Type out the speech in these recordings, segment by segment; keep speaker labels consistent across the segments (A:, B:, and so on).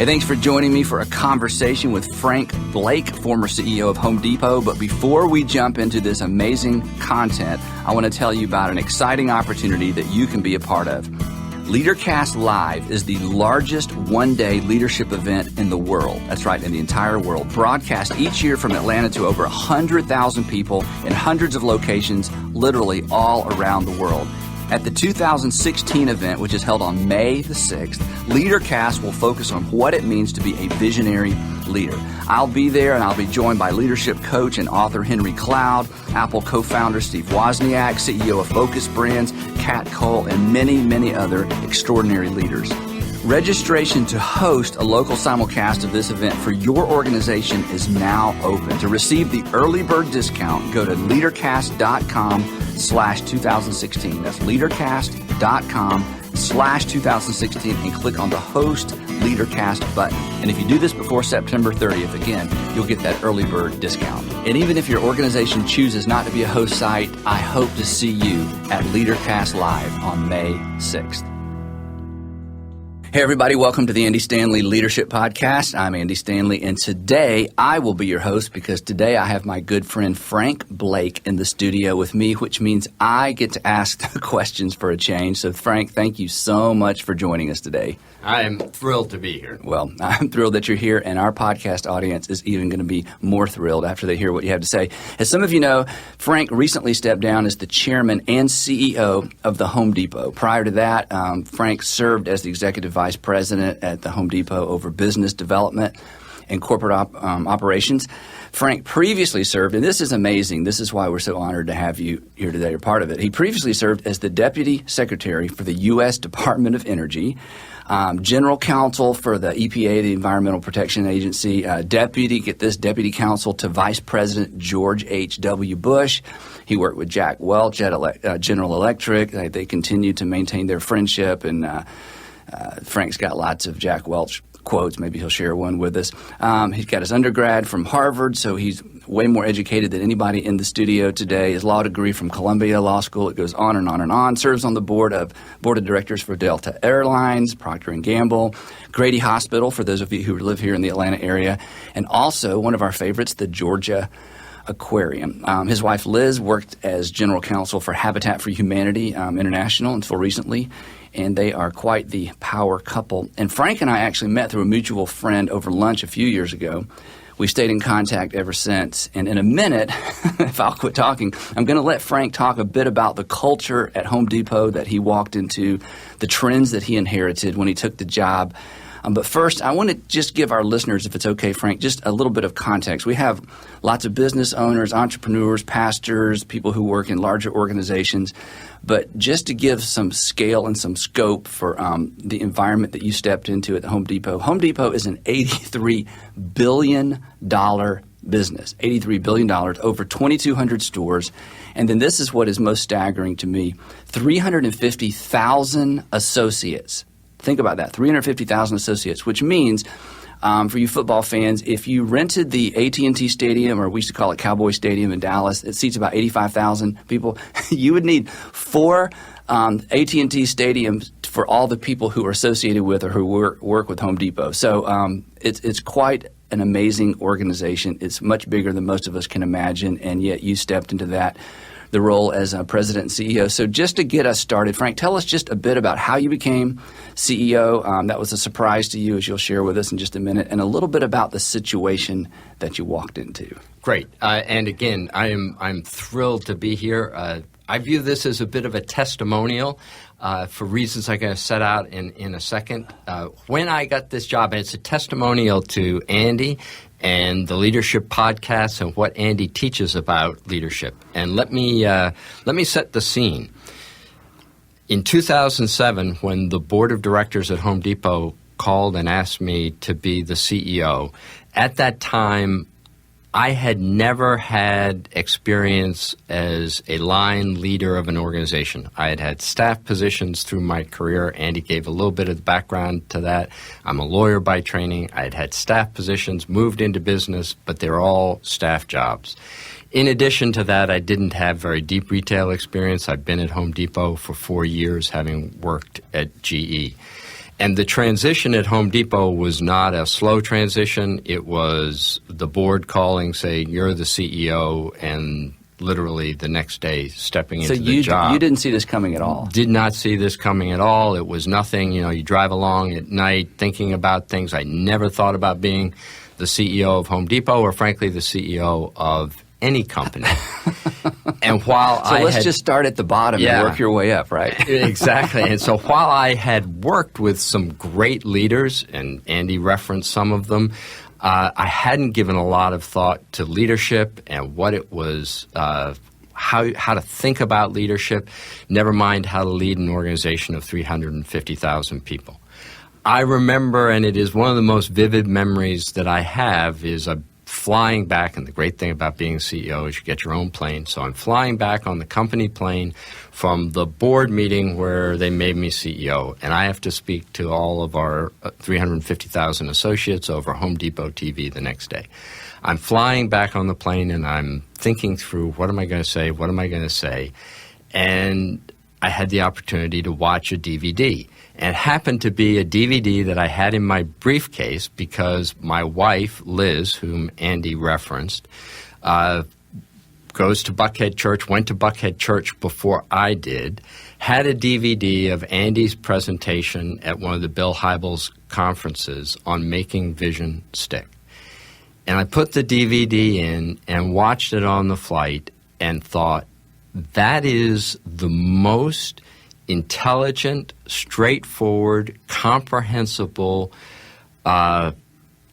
A: Hey, thanks for joining me for a conversation with Frank Blake, former CEO of Home Depot. But before we jump into this amazing content, I want to tell you about an exciting opportunity that you can be a part of. LeaderCast Live is the largest one-day leadership event in the world. That's right, in the entire world. Broadcast each year from Atlanta to over 100,000 people in hundreds of locations, literally all around the world. At the 2016 event, which is held on May the 6th, LeaderCast will focus on what it means to be a visionary leader. I'll be there, and I'll be joined by leadership coach and author Henry Cloud, Apple co-founder Steve Wozniak, CEO of Focus Brands, Kat Cole, and many, many other extraordinary leaders. Registration to host a local simulcast of this event for your organization is now open. To receive the early bird discount, go to leadercast.com/2016. That's leadercast.com/2016 and click on the Host LeaderCast button. And if you do this before September 30th, again, you'll get that early bird discount. And even if your organization chooses not to be a host site, I hope to see you at LeaderCast Live on May 6th. Hey everybody, welcome to the Andy Stanley Leadership Podcast. I'm Andy Stanley, and today I will be your host because today I have my good friend Frank Blake in the studio with me, which means I get to ask the questions for a change. So Frank, thank you so much for joining us today.
B: I am thrilled to be here.
A: Well, I'm thrilled that you're here, and our podcast audience is even going to be more thrilled after they hear what you have to say. As some of you know, Frank recently stepped down as the chairman and CEO of the Home Depot. Prior to that, Frank served as the executive vice president at the Home Depot over business development and corporate operations. Frank previously served, and this is amazing, this is why we're so honored to have you here today, you're part of it. He previously served as the Deputy Secretary for the U.S. Department of Energy, General Counsel for the EPA, the Environmental Protection Agency, Deputy Counsel to Vice President George H.W. Bush. He worked with Jack Welch at General Electric. They continue to maintain their friendship, and Frank's got lots of Jack Welch quotes. Maybe he'll share one with us. He's got his undergrad from Harvard, so he's way more educated than anybody in the studio today. His law degree from Columbia Law School. It goes on and on and on. Serves on the board of directors for Delta Airlines, Procter & Gamble, Grady Hospital, for those of you who live here in the Atlanta area, and also one of our favorites, the Georgia Aquarium. His wife Liz worked as general counsel for Habitat for Humanity International until recently, and they are quite the power couple. And Frank and I actually met through a mutual friend over lunch a few years ago. We stayed in contact ever since. And in a minute, if I'll quit talking, I'm going to let Frank talk a bit about the culture at Home Depot that he walked into, the trends that he inherited when he took the job. But first, I want to just give our listeners, if it's okay, Frank, just a little bit of context. We have lots of business owners, entrepreneurs, pastors, people who work in larger organizations. But just to give some scale and some scope for the environment that you stepped into at the Home Depot. Home Depot is an $83 billion business, $83 billion, over 2,200 stores. And then this is what is most staggering to me, 350,000 associates. Think about that, 350,000 associates, which means for you football fans, if you rented the AT&T Stadium, or we used to call it Cowboy Stadium in Dallas, it seats about 85,000 people, you would need 4 AT&T stadiums for all the people who are associated with or who work with Home Depot. So it's quite an amazing organization. It's much bigger than most of us can imagine, and yet you stepped into the role as president and CEO. So just to get us started, Frank, tell us just a bit about how you became CEO. That was a surprise to you, as you'll share with us in just a minute, and a little bit about the situation that you walked into.
B: Great. And again, I'm thrilled to be here. I view this as a bit of a testimonial for reasons I'm going to set out in a second. When I got this job, and it's a testimonial to Andy and the Leadership Podcast and what Andy teaches about leadership. And let me set the scene. In 2007, when the board of directors at Home Depot called and asked me to be the CEO, at that time, I had never had experience as a line leader of an organization. I had had staff positions through my career. Andy gave a little bit of the background to that. I'm a lawyer by training. I had had staff positions, moved into business, but they're all staff jobs. In addition to that, I didn't have very deep retail experience. I've been at Home Depot for 4 years, having worked at GE. And the transition at Home Depot was not a slow transition. It was the board calling, saying, you're the CEO, and literally the next day stepping into the job.
A: So you didn't see this coming at all?
B: Did not see this coming at all. It was nothing. You drive along at night thinking about things. I never thought about being the CEO of Home Depot or, frankly, the CEO of any company. And while
A: let's just start at the bottom and work your way up, right?
B: Exactly. And so while I had worked with some great leaders, and Andy referenced some of them, I hadn't given a lot of thought to leadership and what it was, how to think about leadership, never mind how to lead an organization of 350,000 people. I remember, and it is one of the most vivid memories that I have, is flying back, and the great thing about being CEO is you get your own plane. So I'm flying back on the company plane from the board meeting where they made me CEO, and I have to speak to all of our 350,000 associates over Home Depot TV the next day. I'm flying back on the plane, and I'm thinking through, what am I going to say, what am I going to say? And I had the opportunity to watch a DVD. And it happened to be a DVD that I had in my briefcase because my wife, Liz, whom Andy referenced, goes to Buckhead Church, went to Buckhead Church before I did, had a DVD of Andy's presentation at one of the Bill Hybels conferences on making vision stick. And I put the DVD in and watched it on the flight and thought, that is the most intelligent, straightforward, comprehensible,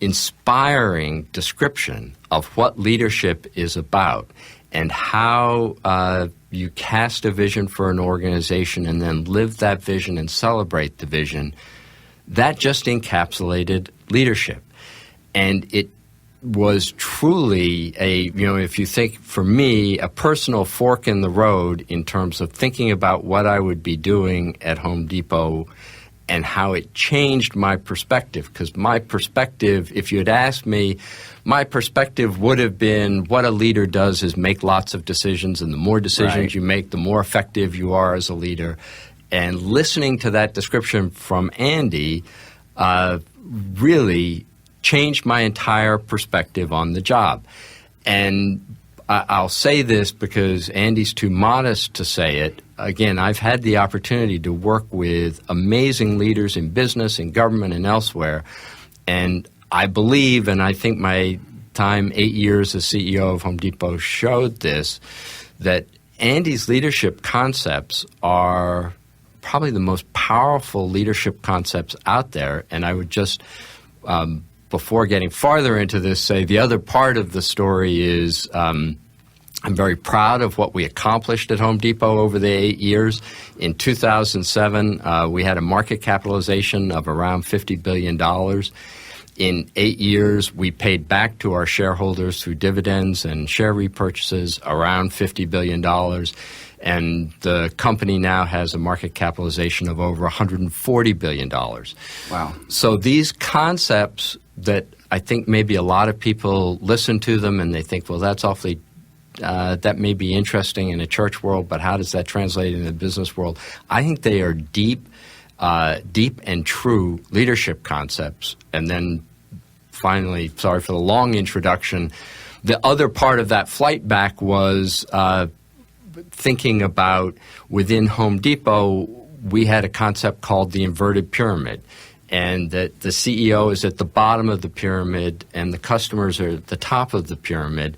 B: inspiring description of what leadership is about and how you cast a vision for an organization and then live that vision and celebrate the vision. That just encapsulated leadership. And it was truly if you think, for me, a personal fork in the road in terms of thinking about what I would be doing at Home Depot and how it changed my perspective. Because my perspective, if you had asked me, my perspective would have been what a leader does is make lots of decisions, and the more decisions you make, the more effective you are as a leader. And listening to that description from Andy really changed my entire perspective on the job. And I'll say this because Andy's too modest to say it. Again, I've had the opportunity to work with amazing leaders in business, in government, and elsewhere. And I believe, and I think my time, 8 years as CEO of Home Depot showed this, that Andy's leadership concepts are probably the most powerful leadership concepts out there. And I would just before getting farther into this, say the other part of the story is I'm very proud of what we accomplished at Home Depot over the 8 years. In 2007, we had a market capitalization of around $50 billion. In 8 years, we paid back to our shareholders through dividends and share repurchases around $50 billion. And the company now has a market capitalization of over $140 billion.
A: Wow.
B: So these concepts that I think maybe a lot of people listen to them and they think, well, that's awfully, that may be interesting in a church world, but how does that translate in the business world? I think they are deep and true leadership concepts. And then finally, sorry for the long introduction, the other part of that flight back was thinking about within Home Depot, we had a concept called the inverted pyramid, and that the CEO is at the bottom of the pyramid and the customers are at the top of the pyramid.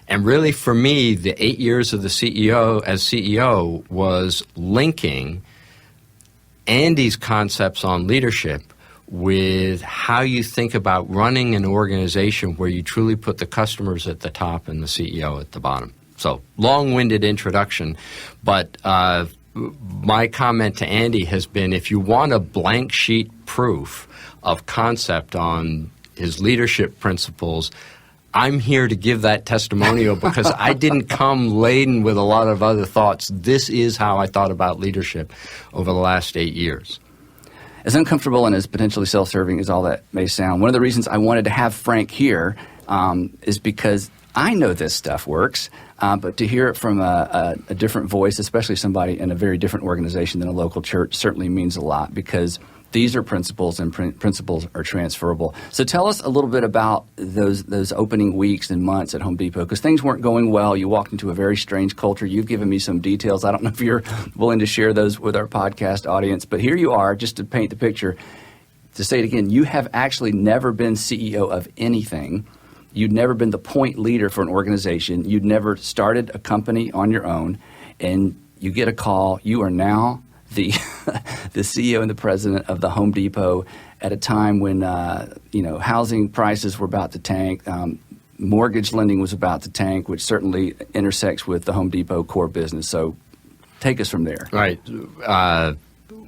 B: And really for me, the 8 years of the CEO was linking Andy's concepts on leadership with how you think about running an organization where you truly put the customers at the top and the CEO at the bottom. So, long-winded introduction, but my comment to Andy has been, if you want a blank sheet proof of concept on his leadership principles, I'm here to give that testimonial because I didn't come laden with a lot of other thoughts. This is how I thought about leadership over the last 8 years.
A: As uncomfortable and as potentially self-serving as all that may sound, one of the reasons I wanted to have Frank here is because I know this stuff works, but to hear it from a different voice, especially somebody in a very different organization than a local church, certainly means a lot, because these are principles, and principles are transferable. So tell us a little bit about those opening weeks and months at Home Depot, because things weren't going well. You walked into a very strange culture. You've given me some details. I don't know if you're willing to share those with our podcast audience, but here you are, just to paint the picture. To say it again, you have actually never been CEO of anything. You'd never been the point leader for an organization. You'd never started a company on your own, and you get a call. You are now the CEO and the president of the Home Depot at a time when housing prices were about to tank, mortgage lending was about to tank, which certainly intersects with the Home Depot core business. So take us from there.
B: Right.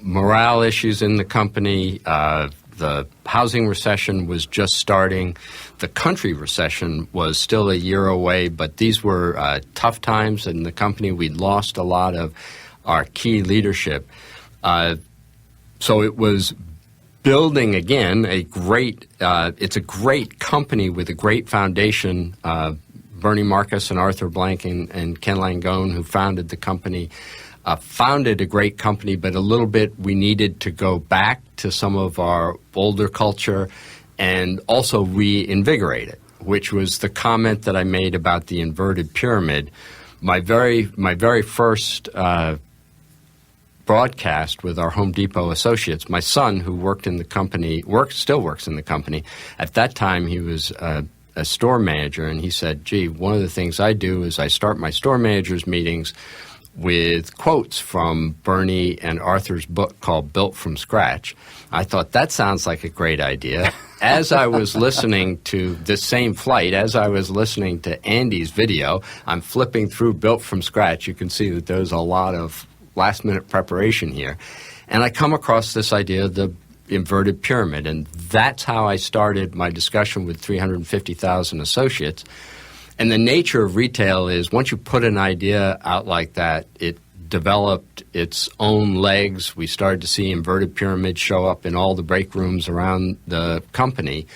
B: Morale issues in the company. The housing recession was just starting. The country recession was still a year away, but these were tough times in the company. We'd lost a lot of our key leadership. So it was building, again, it's a great company with a great foundation. Bernie Marcus and Arthur Blank and Ken Langone, who founded the company, founded a great company, but a little bit we needed to go back to some of our older culture and also reinvigorate it, which was the comment that I made about the inverted pyramid. My very first broadcast with our Home Depot associates, my son, who worked in the company, still works in the company. At that time, he was a store manager, and he said, gee, one of the things I do is I start my store managers' meetings with quotes from Bernie and Arthur's book called Built from Scratch. I thought, that sounds like a great idea. As I was listening to this same flight, as I was listening to Andy's video, I'm flipping through Built from Scratch. You can see that there's a lot of last-minute preparation here. And I come across this idea of the inverted pyramid, and that's how I started my discussion with 350,000 associates. And the nature of retail is once you put an idea out like that, it developed its own legs. We started to see inverted pyramids show up in all the break rooms around the company.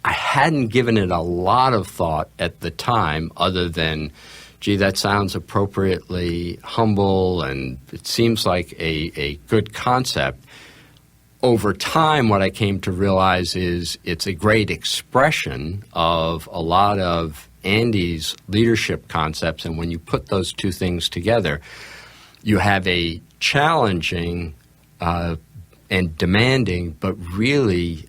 B: I hadn't given it a lot of thought at the time other than, gee, that sounds appropriately humble and it seems like a good concept. Over time, what I came to realize is it's a great expression of a lot of Andy's leadership concepts, and when you put those two things together, you have a challenging and demanding but really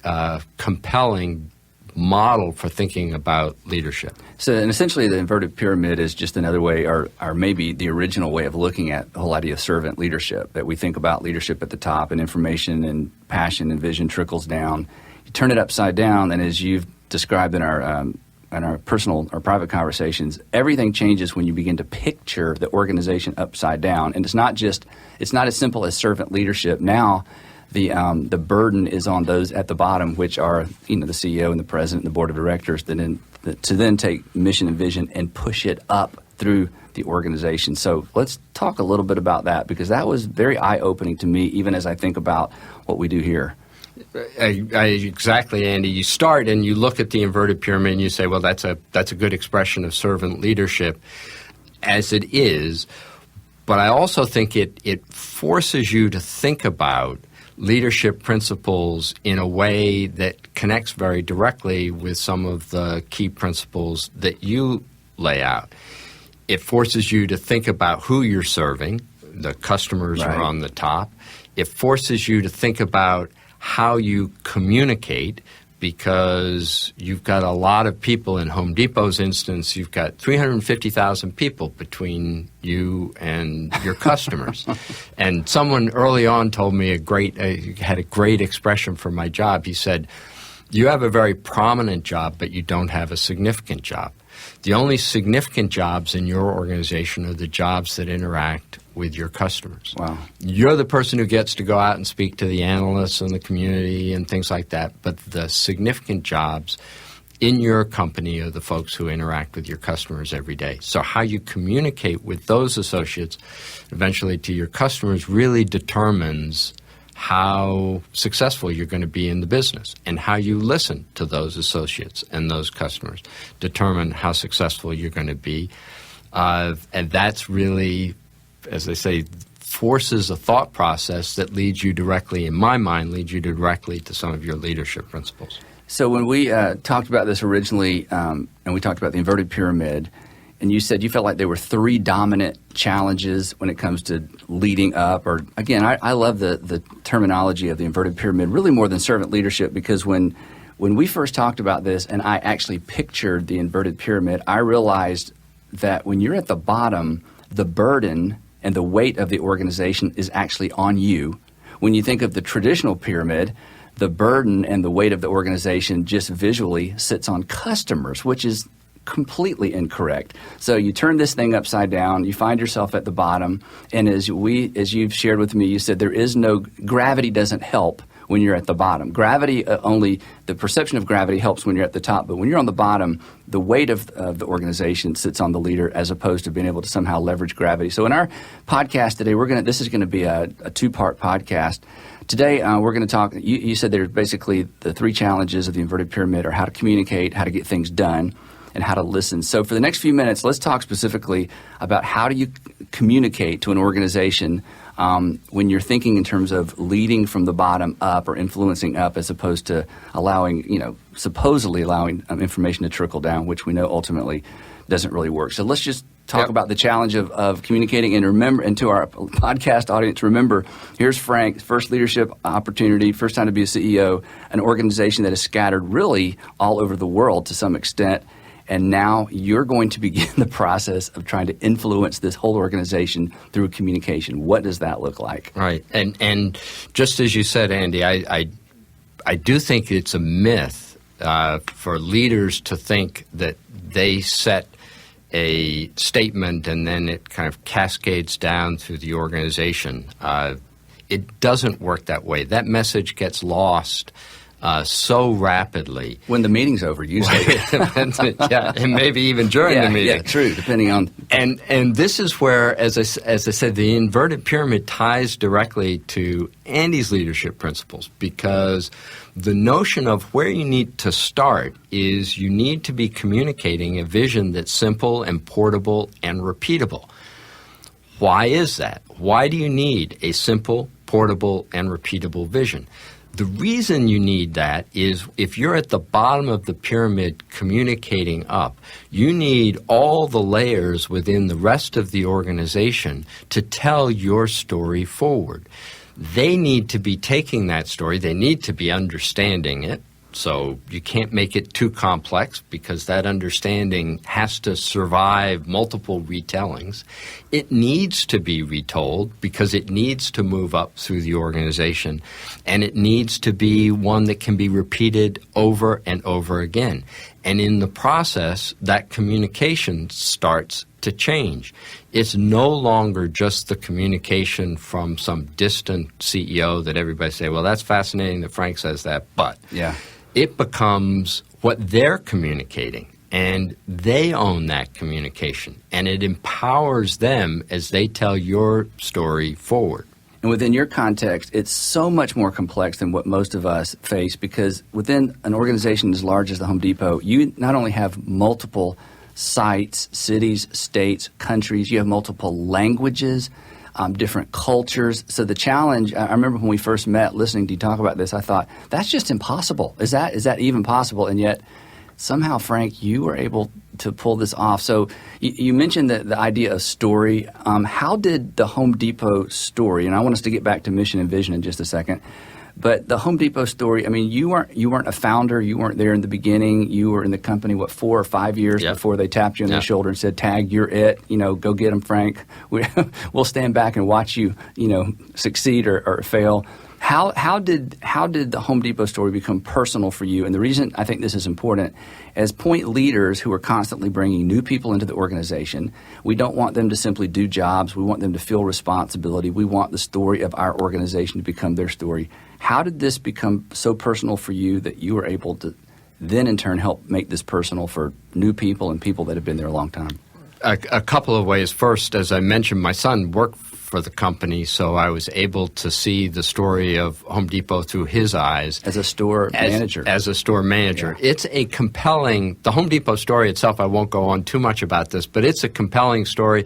B: compelling model for thinking about leadership.
A: So, and essentially the inverted pyramid is just another way, or maybe the original way of looking at the whole idea of servant leadership, that we think about leadership at the top and information and passion and vision trickles down. You turn it upside down, and as you've described in our personal or private conversations, everything changes when you begin to picture the organization upside down. And it's not as simple as servant leadership. Now the burden is on those at the bottom, which are the CEO and the president and the board of directors, to then take mission and vision and push it up through the organization. So let's talk a little bit about that, because that was very eye-opening to me, even as I think about what we do here.
B: Exactly, Andy. You start and you look at the inverted pyramid and you say, well, that's a good expression of servant leadership, as it is. But I also think it forces you to think about leadership principles in a way that connects very directly with some of the key principles that you lay out. It forces you to think about who you're serving. The customers are on the top. It forces you to think about how you communicate, because you've got a lot of people. In Home Depot's instance, you've got 350,000 people between you and your customers. And someone early on told me had a great expression for my job. He said, you have a very prominent job, but you don't have a significant job. The only significant jobs in your organization are the jobs that interact with your customers.
A: Wow.
B: You're the person who gets to go out and speak to the analysts and the community and things like that, but the significant jobs in your company are the folks who interact with your customers every day. So how you communicate with those associates, eventually to your customers, really determines how successful you're going to be in the business, and how you listen to those associates and those customers determine how successful you're going to be. And that's really, as I say, forces a thought process that leads you directly, in my mind, to some of your leadership principles.
A: So when we talked about this originally, and we talked about the inverted pyramid, and you said you felt like there were three dominant challenges when it comes to leading up, or again, I love the terminology of the inverted pyramid, really more than servant leadership, because when we first talked about this and I actually pictured the inverted pyramid, I realized that when you're at the bottom, the burden and the weight of the organization is actually on you. When you think of the traditional pyramid, the burden and the weight of the organization just visually sits on customers, which is completely incorrect. So you turn this thing upside down, you find yourself at the bottom, and as you've shared with me, you said gravity doesn't help when you're at the bottom. Gravity, only the perception of gravity helps when you're at the top, but when you're on the bottom, the weight of the organization sits on the leader as opposed to being able to somehow leverage gravity. So in our podcast today, this is going to be a two-part podcast. Today, we're going to talk, you said there's basically the three challenges of the inverted pyramid are how to communicate, how to get things done, and how to listen. So for the next few minutes, let's talk specifically about how do you communicate to an organization when you're thinking in terms of leading from the bottom up or influencing up as opposed to supposedly allowing information to trickle down, which we know ultimately doesn't really work. So let's just talk about the challenge of communicating, and remember, and to our podcast audience, remember, here's Frank, first leadership opportunity, first time to be a CEO, an organization that is scattered really all over the world to some extent. And now you're going to begin the process of trying to influence this whole organization through communication. What does that look like?
B: Right. And just as you said, Andy, I do think it's a myth for leaders to think that they set a statement and then it kind of cascades down through the organization. It doesn't work that way. That message gets lost so rapidly.
A: When the meeting's over, usually.
B: Yeah, and maybe even during the meeting.
A: Yeah, true, depending on...
B: And this is where, as I said, the inverted pyramid ties directly to Andy's leadership principles, because the notion of where you need to start is you need to be communicating a vision that's simple and portable and repeatable. Why is that? Why do you need a simple, portable, and repeatable vision? The reason you need that is if you're at the bottom of the pyramid communicating up, you need all the layers within the rest of the organization to tell your story forward. They need to be taking that story. They need to be understanding it. So you can't make it too complex because that understanding has to survive multiple retellings. It needs to be retold because it needs to move up through the organization, and it needs to be one that can be repeated over and over again. And in the process, that communication starts to change. It's no longer just the communication from some distant CEO that everybody say, well, that's fascinating that Frank says that, but...
A: Yeah.
B: It becomes what they're communicating, and they own that communication, and it empowers them as they tell your story forward.
A: And within your context, it's so much more complex than what most of us face, because within an organization as large as the Home Depot, you not only have multiple sites, cities, states, countries, you have multiple languages, different cultures. So the challenge, I remember when we first met listening to you talk about this, I thought, that's just impossible. Is that even possible? And yet, somehow, Frank, you were able to pull this off. So you mentioned the idea of story. How did the Home Depot story, and I want us to get back to mission and vision in just a second, but the Home Depot story, I mean, you weren't a founder. You weren't there in the beginning. You were in the company, 4 or 5 years before they tapped you on the shoulder and said, tag, you're it. Go get them, Frank. We'll stand back and watch you, succeed or fail. How did the Home Depot story become personal for you? And the reason I think this is important, as point leaders who are constantly bringing new people into the organization, we don't want them to simply do jobs. We want them to feel responsibility. We want the story of our organization to become their story. How did this become so personal for you that you were able to then in turn help make this personal for new people and people that have been there a long time?
B: A couple of ways. First, as I mentioned, my son worked for the company, so I was able to see the story of Home Depot through his eyes.
A: As a store manager.
B: As a store manager. Yeah. It's a compelling, the Home Depot story itself, I won't go on too much about this, but it's a compelling story.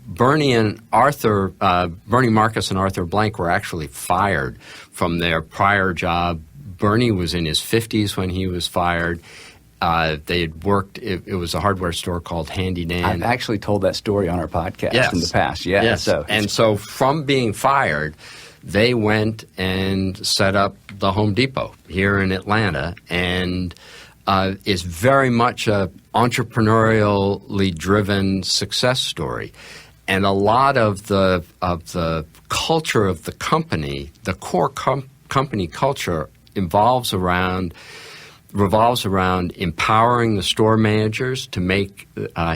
B: Bernie Marcus and Arthur Blank were actually fired from their prior job. Bernie was in his 50s when he was fired. They had worked, it was a hardware store called Handy Dan.
A: I've actually told that story on our podcast in the past. Yeah.
B: Yes. So from being fired, they went and set up the Home Depot here in Atlanta, and is very much a entrepreneurially driven success story. And a lot of the culture of the company, the core company culture, revolves around empowering the store managers to make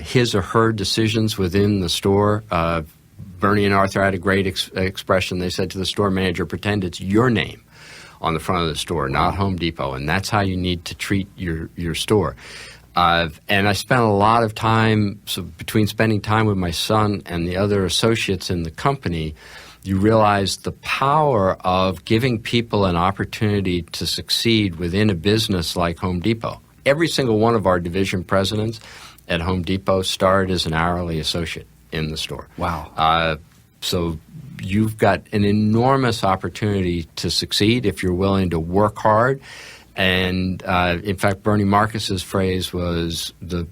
B: his or her decisions within the store. Bernie and Arthur had a great expression. They said to the store manager, pretend it's your name on the front of the store, not Home Depot, and that's how you need to treat your store. And I spent a lot of time, so between spending time with my son and the other associates in the company, you realize the power of giving people an opportunity to succeed within a business like Home Depot. Every single one of our division presidents at Home Depot started as an hourly associate in the store.
A: Wow.
B: So you've got an enormous opportunity to succeed if you're willing to work hard. And in fact, Bernie Marcus's phrase was the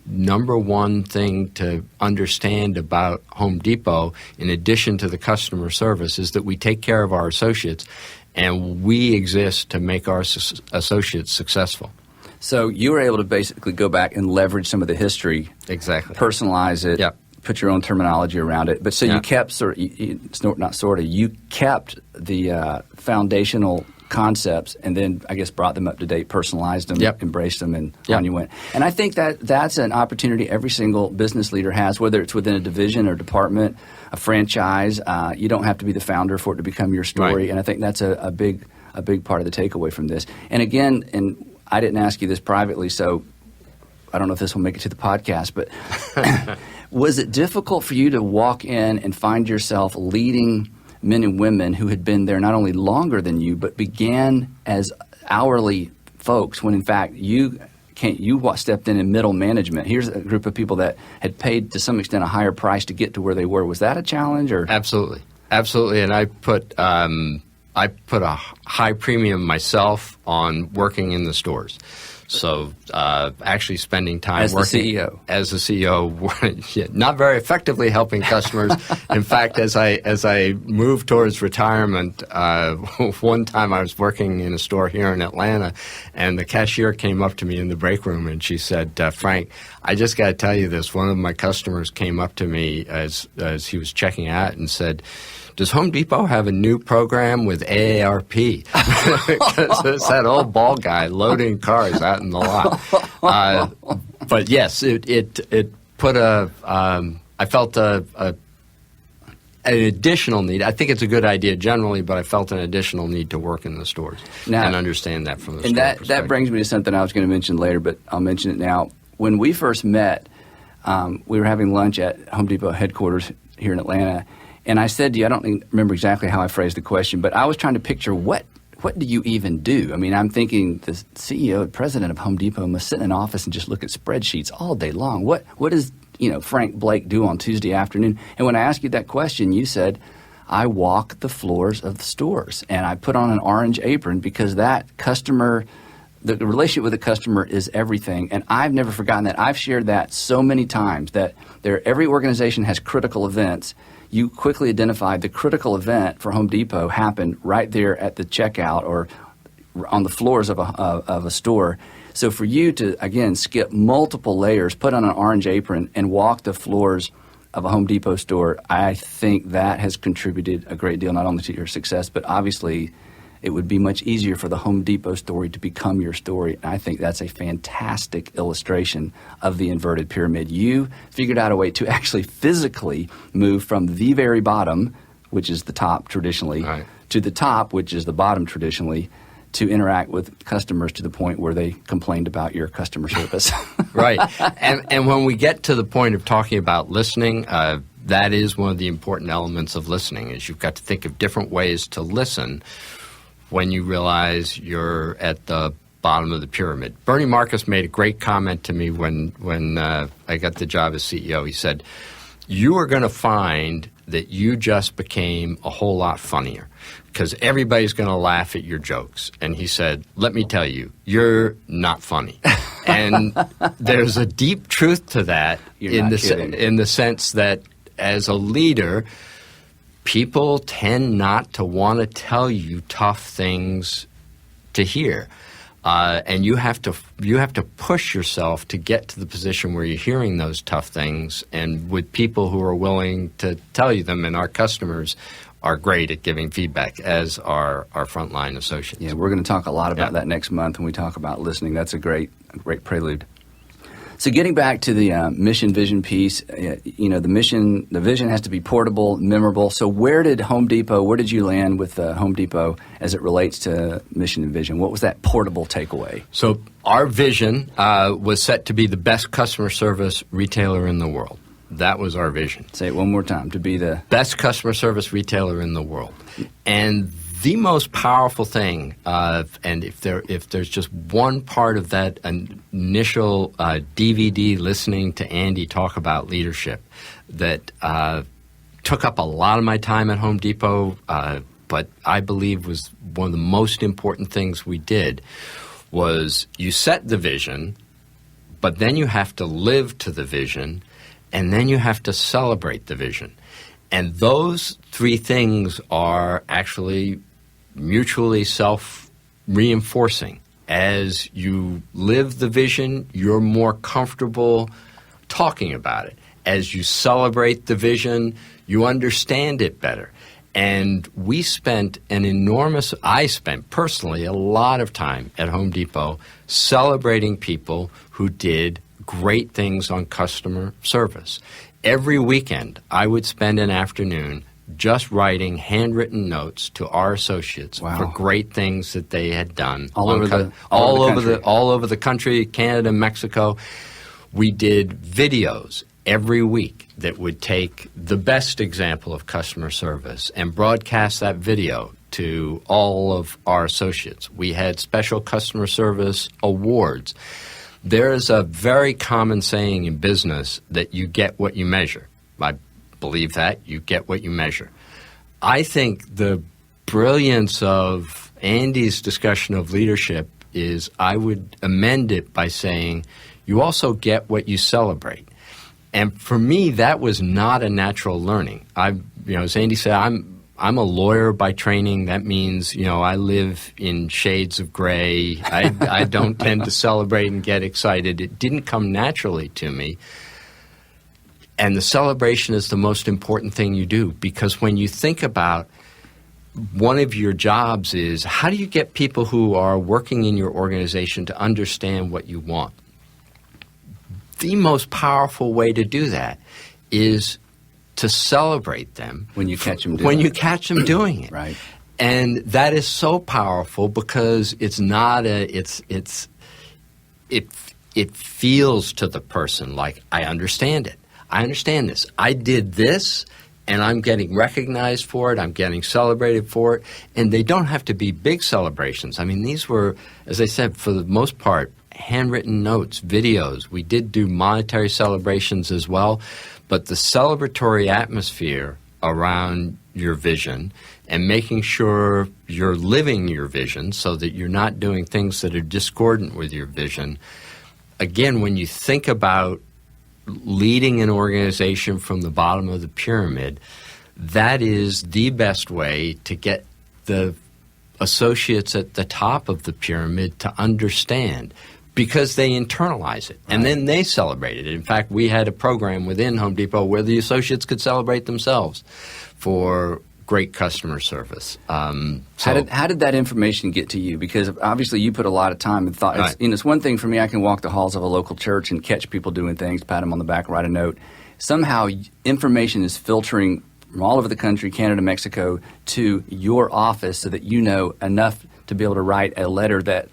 B: number one thing to understand about Home Depot, in addition to the customer service, is that we take care of our associates, and we exist to make our associates successessful.
A: So you were able to basically go back and leverage some of the history,
B: exactly,
A: personalize it, put your own terminology around it. But so you kept you kept the foundational concepts, and then I guess brought them up to date, personalized them, embraced them, and on you went. And I think that's an opportunity every single business leader has, whether it's within a division or department, a franchise. You don't have to be the founder for it to become your story. Right. And I think that's a big part of the takeaway from this. And again, and I didn't ask you this privately, so I don't know if this will make it to the podcast, but was it difficult for you to walk in and find yourself leading men and women who had been there not only longer than you, but began as hourly folks, when in fact you stepped in middle management? Here's a group of people that had paid to some extent a higher price to get to where they were. Was that a challenge? Or
B: Absolutely. And I put a high premium myself on working in the stores. So actually spending time
A: as
B: working as the CEO, not very effectively helping customers. In fact, as I moved towards retirement, one time I was working in a store here in Atlanta, and the cashier came up to me in the break room, and she said, Frank, I just got to tell you this. One of my customers came up to me as he was checking out and said, does Home Depot have a new program with AARP? Because it's that old bald guy loading cars out in the lot. But yes, it put I felt an additional need. I think it's a good idea generally, but I felt an additional need to work in the stores and understand that from the store perspective.
A: That brings me to something I was going to mention later, but I'll mention it now. When we first met, we were having lunch at Home Depot headquarters here in Atlanta. And I said to you, I don't remember exactly how I phrased the question, but I was trying to picture what do you even do? I mean, I'm thinking the CEO, president of Home Depot must sit in an office and just look at spreadsheets all day long. What does Frank Blake do on Tuesday afternoon? And when I asked you that question, you said, I walk the floors of the stores, and I put on an orange apron because that customer, the relationship with the customer is everything. And I've never forgotten that. I've shared that so many times that every organization has critical events. You quickly identified the critical event for Home Depot happened right there at the checkout or on the floors of a store. So for you to, again, skip multiple layers, put on an orange apron, and walk the floors of a Home Depot store, I think that has contributed a great deal, not only to your success, but obviously it would be much easier for the Home Depot story to become your story. And I think that's a fantastic illustration of the inverted pyramid. You figured out a way to actually physically move from the very bottom, which is the top traditionally, to the top, which is the bottom traditionally, to interact with customers to the point where they complained about your customer service.
B: Right. And when we get to the point of talking about listening, that is one of the important elements of listening, is you've got to think of different ways to listen when you realize you're at the bottom of the pyramid. Bernie Marcus made a great comment to me when I got the job as CEO. He said, you are going to find that you just became a whole lot funnier because everybody's going to laugh at your jokes. And he said, let me tell you, you're not funny. And there's a deep truth to that in the sense that as a leader, people tend not to want to tell you tough things to hear. And you have to push yourself to get to the position where you're hearing those tough things, and with people who are willing to tell you them. And our customers are great at giving feedback, as are our frontline associates.
A: Yeah, we're going to talk a lot about that next month when we talk about listening. That's a great prelude. So getting back to the mission vision piece, the vision has to be portable, memorable. So where did you land with Home Depot as it relates to mission and vision? What was that portable takeaway?
B: So our vision was set to be the best customer service retailer in the world. That was our vision.
A: Say it one more time, to be the
B: best customer service retailer in the world. And the most powerful thing, and if there's just one part of that initial DVD listening to Andy talk about leadership that took up a lot of my time at Home Depot, but I believe was one of the most important things we did, was you set the vision, but then you have to live to the vision, and then you have to celebrate the vision. And those three things are actually mutually self-reinforcing. As you live the vision, you're more comfortable talking about it. As you celebrate the vision, you understand it better. And I spent personally a lot of time at Home Depot celebrating people who did great things on customer service. Every weekend, I would spend an afternoon just writing handwritten notes to our associates for great things that they had done
A: all over the
B: country, Canada, Mexico. We did videos every week that would take the best example of customer service and broadcast that video to all of our associates. We had special customer service awards. There is a very common saying in business that you get what you measure. I believe that. You get what you measure. I think the brilliance of Andy's discussion of leadership is I would amend it by saying you also get what you celebrate. And for me, that was not a natural learning. As Andy said, I'm a lawyer by training. That means, I live in shades of gray. I don't tend to celebrate and get excited. It didn't come naturally to me. And the celebration is the most important thing you do, because when you think about one of your jobs is how do you get people who are working in your organization to understand what you want? The most powerful way to do that is to celebrate them
A: when you catch them
B: doing it.
A: Right.
B: And that is so powerful because it's not it feels to the person like, I understand it. I understand this. I did this, and I'm getting recognized for it. I'm getting celebrated for it. And they don't have to be big celebrations. I mean, these were, as I said, for the most part, handwritten notes, videos. We did do monetary celebrations as well. But the celebratory atmosphere around your vision and making sure you're living your vision so that you're not doing things that are discordant with your vision. Again, when you think about leading an organization from the bottom of the pyramid, that is the best way to get the associates at the top of the pyramid to understand, because they internalize it, and then they celebrate it. In fact, we had a program within Home Depot where the associates could celebrate themselves for great customer service.
A: How did that information get to you? Because obviously you put a lot of time and thought.
B: Right.
A: It's one thing for me, I can walk the halls of a local church and catch people doing things, pat them on the back, write a note. Somehow information is filtering from all over the country, Canada, Mexico, to your office so that you know enough to be able to write a letter that,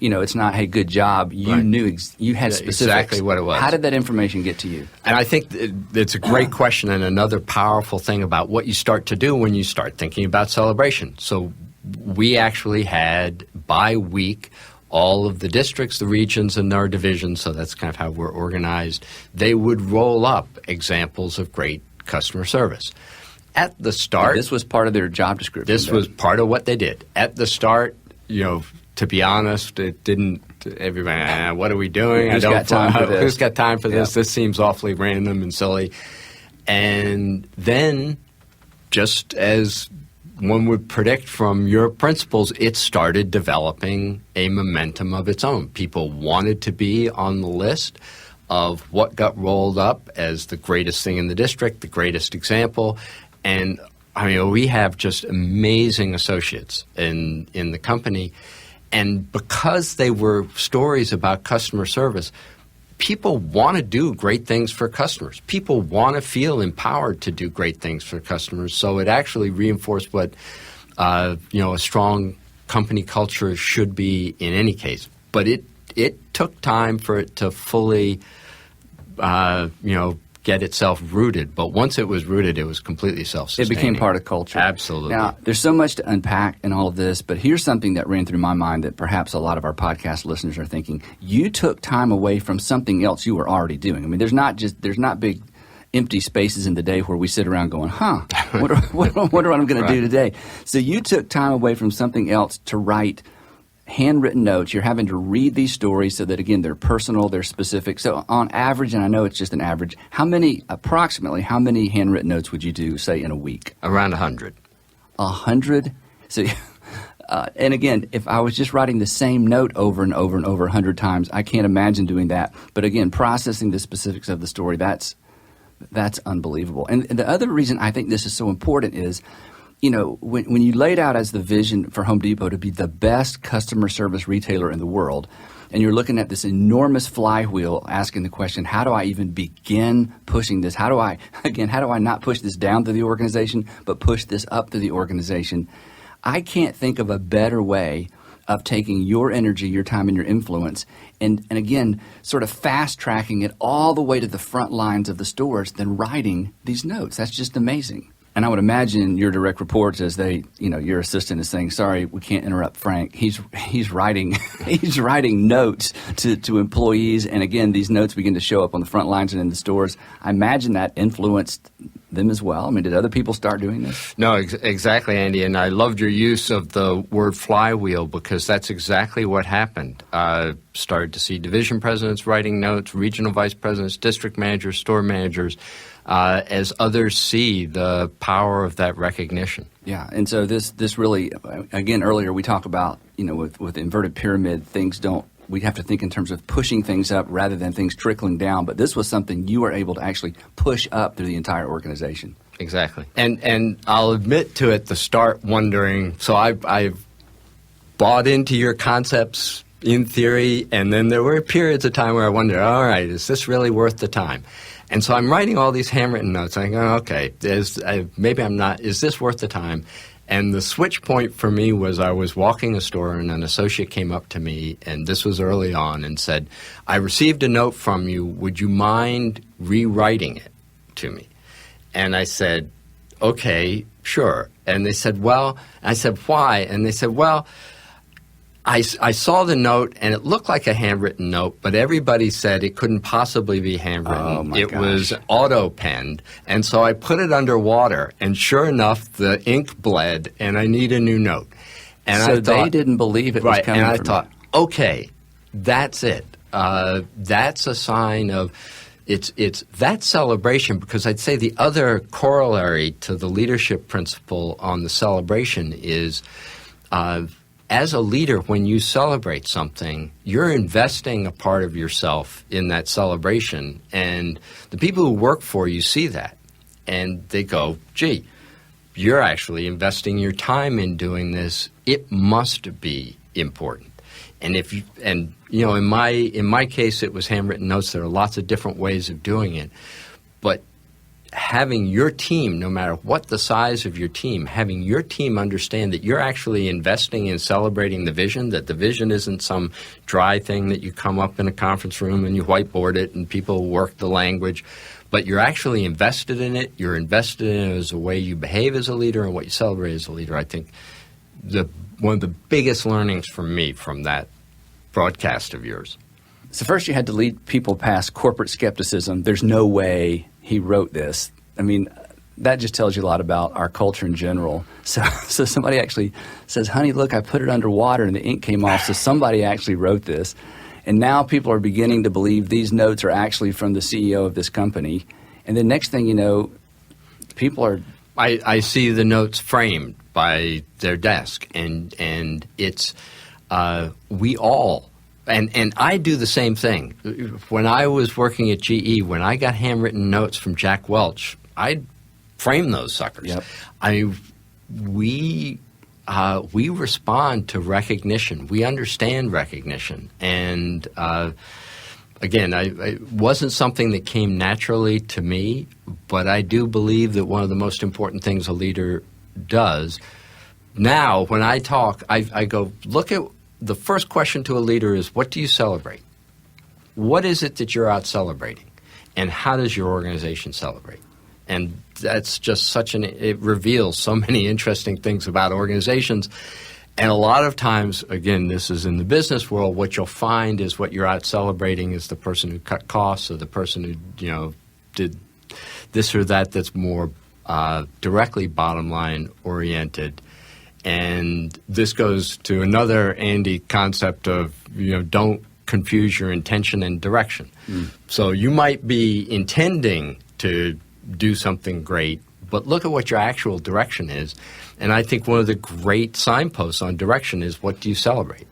A: it's not, hey, good job. You knew, you had specifics.
B: Exactly what it was.
A: How did that information get to you?
B: And I think it's a great question, and another powerful thing about what you start to do when you start thinking about celebration. So we actually had by week all of the districts, the regions, and our divisions, so that's kind of how we're organized, they would roll up examples of great customer service. At the start...
A: This was part of their job description.
B: This was part of what they did. At the start, to be honest, it didn't... Everybody, what are we doing?
A: Who's got time for this?
B: Who's got time for this?
A: Yeah.
B: This seems awfully random and silly. And then, just as one would predict from your principles, it started developing a momentum of its own. People wanted to be on the list of what got rolled up as the greatest thing in the district, the greatest example. And we have just amazing associates in the company. And because they were stories about customer service, people want to do great things for customers. People want to feel empowered to do great things for customers. So it actually reinforced what a strong company culture should be in any case. But it took time for it to fully get itself rooted. But once it was rooted, it was completely self-sustaining.
A: It became part of culture.
B: Absolutely.
A: Now, there's so much to unpack in all of this, but here's something that ran through my mind that perhaps a lot of our podcast listeners are thinking. You took time away from something else you were already doing. I mean, there's not big empty spaces in the day where we sit around going, what am I going to do today? So you took time away from something else to write handwritten notes. You're having to read these stories so that, again, they're personal, they're specific. So on average, and I know it's just an average, approximately how many handwritten notes would you do, say, in a week?
B: Around 100.
A: 100? So, and again, if I was just writing the same note over and over and over 100 times, I can't imagine doing that. But again, processing the specifics of the story, that's unbelievable. And the other reason I think this is so important is, when you laid out as the vision for Home Depot to be the best customer service retailer in the world, and you're looking at this enormous flywheel asking the question, how do I even begin pushing this? How do I not push this down through the organization, but push this up through the organization? I can't think of a better way of taking your energy, your time, and your influence, and again, sort of fast-tracking it all the way to the front lines of the stores than writing these notes. That's just amazing. And I would imagine your direct reports, as your assistant is saying, "Sorry, we can't interrupt Frank. He's writing notes to employees, and again, these notes begin to show up on the front lines and in the stores." I imagine that influenced them as well. I mean, did other people start doing this?
B: No, exactly, Andy. And I loved your use of the word flywheel because that's exactly what happened. Started to see division presidents writing notes, regional vice presidents, district managers, store managers. As others see the power of that recognition.
A: Yeah, and so this really, again, earlier we talked about, with the inverted pyramid, we have to think in terms of pushing things up rather than things trickling down, but this was something you were able to actually push up through the entire organization.
B: Exactly. And I'll admit to at the start wondering, so I've bought into your concepts in theory, and then there were periods of time where I wondered, all right, is this really worth the time? And so I'm writing all these handwritten notes. I go, okay, maybe I'm not. Is this worth the time? And the switch point for me was I was walking a store and an associate came up to me, and this was early on, and said, I received a note from you. Would you mind rewriting it to me? And I said, okay, sure. And they said, well, I said, why? And they said, well, I saw the note, and it looked like a handwritten note, but everybody said it couldn't possibly be handwritten.
A: Oh, my
B: it
A: gosh.
B: was auto-penned. And so I put it under water, and sure enough, the ink bled, and I need a new note. And
A: so
B: I thought,
A: they didn't believe it was coming
B: and I
A: from
B: thought,
A: you.
B: okay, that's it. That's a sign of it's that celebration, because I'd say the other corollary to the leadership principle on the celebration is as a leader, when you celebrate something, you're investing a part of yourself in that celebration, and the people who work for you see that, and they go, gee, you're actually investing your time in doing this. It must be important. And in my case, it was handwritten notes. There are lots of different ways of doing it, but having your team, no matter what the size of your team, having your team understand that you're actually investing in celebrating the vision, that the vision isn't some dry thing that you come up in a conference room and you whiteboard it and people work the language, but you're actually invested in it. You're invested in it as a way you behave as a leader and what you celebrate as a leader. I think one of the biggest learnings for me from that broadcast of yours?
A: So first you had to lead people past corporate skepticism. There's no way he wrote this. I mean, that just tells you a lot about our culture in general. So somebody actually says, honey, look, I put it underwater and the ink came off. So somebody actually wrote this. And now people are beginning to believe these notes are actually from the CEO of this company. And the next thing you know, people are...
B: I see the notes framed by their desk, and it's we all... And I do the same thing. When I was working at GE, when I got handwritten notes from Jack Welch, I'd frame those suckers.
A: Yep.
B: We respond to recognition. We understand recognition. And again, it wasn't something that came naturally to me, but I do believe that one of the most important things a leader does. Now, when I talk, I go, look at the first question to a leader is, what do you celebrate? What is it that you're out celebrating? And how does your organization celebrate? And that's just it reveals so many interesting things about organizations. And a lot of times, again, this is in the business world, what you'll find is what you're out celebrating is the person who cut costs or the person who, did this or that that's more directly bottom line oriented. And this goes to another Andy concept of, don't confuse your intention and direction. So you might be intending to do something great, but look at what your actual direction is. And I think one of the great signposts on direction is, what do you celebrate?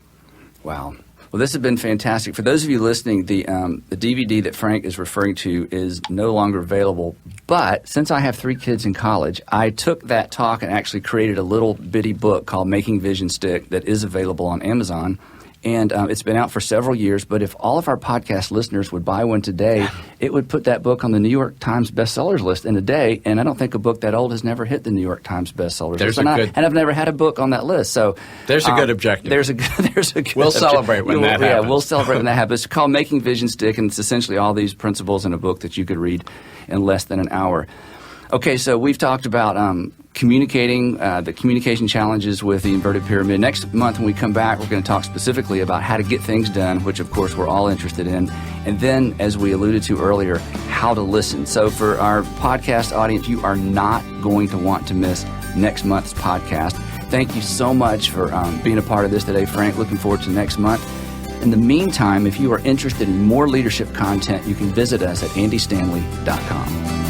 A: Wow. Well, this has been fantastic. For those of you listening, the DVD that Frank is referring to is no longer available. But since I have 3 kids in college, I took that talk and actually created a little bitty book called Making Vision Stick that is available on Amazon. And it's been out for several years, but if all of our podcast listeners would buy one today, it would put that book on the New York Times bestsellers list in a day. And I don't think a book that old has never hit the New York Times bestsellers list. And I've never had a book on that list. So
B: there's a good objective.
A: There's a good
B: We'll celebrate when that happens.
A: Yeah, we'll celebrate when that happens. It's called Making Vision Stick, and it's essentially all these principles in a book that you could read in less than an hour. Okay, so we've talked about communicating, the communication challenges with the inverted pyramid. Next month when we come back, we're going to talk specifically about how to get things done, which of course we're all interested in. And then, as we alluded to earlier, how to listen. So for our podcast audience, you are not going to want to miss next month's podcast. Thank you so much for being a part of this today, Frank. Looking forward to next month. In the meantime, if you are interested in more leadership content, you can visit us at andystanley.com.